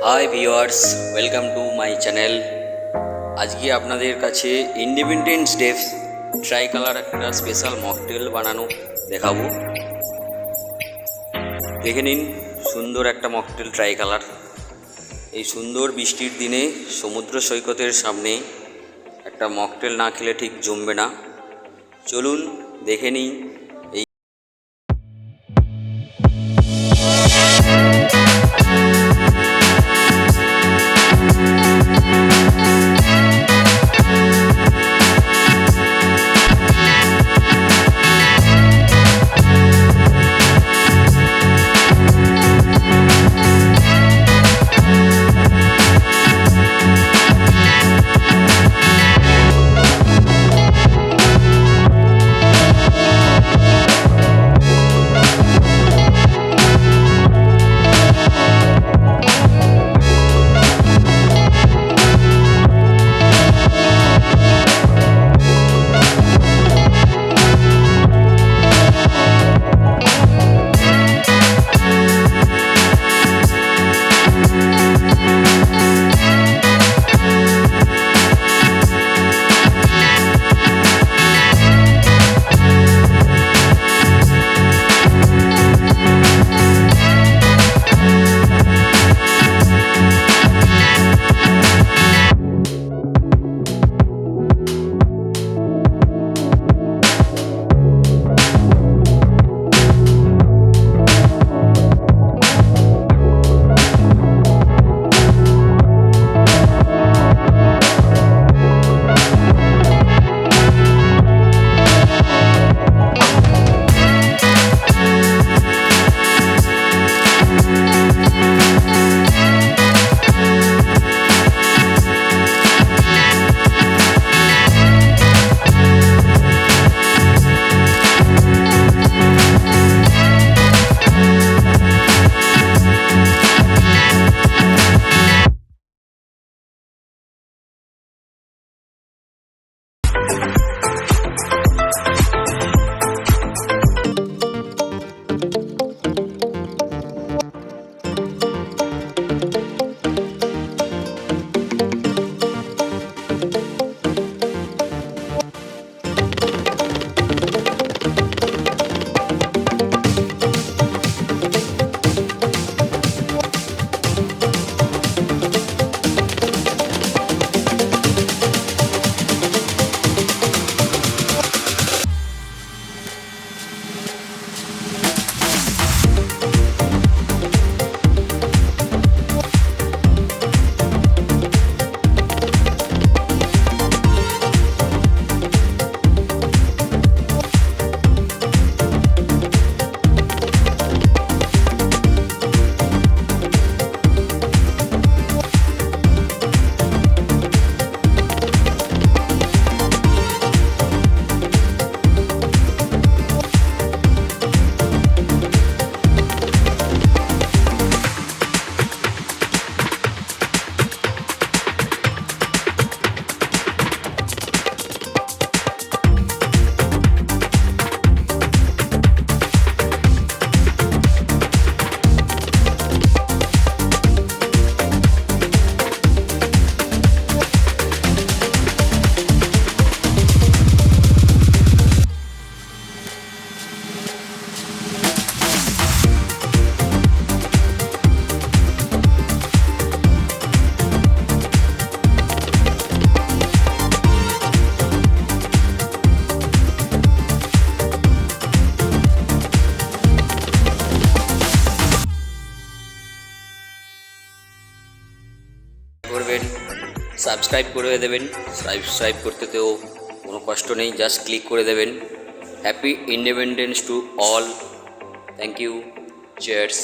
Hi viewers, welcome to my channel. আজকে আপনাদের কাছে ইন্ডিপেন্ডেন্স ডে ট্রাই কালার একটা স্পেশাল মকটেল বানানো দেখাবো। দেখে নিন, সুন্দর একটা মকটেল ট্রাই কালার। এই সুন্দর বৃষ্টির দিনে সমুদ্র সৈকতের সামনে একটা মকটেল না খেলে ঠিক জমবে না। চলুন দেখে নিই। করবেন, সাবস্ক্রাইব করে দেবেন। সাবস্ক্রাইব করতে তো কোনো কষ্ট নেই, জাস্ট ক্লিক করে দেবেন। Happy independence to all. Thank you. Cheers.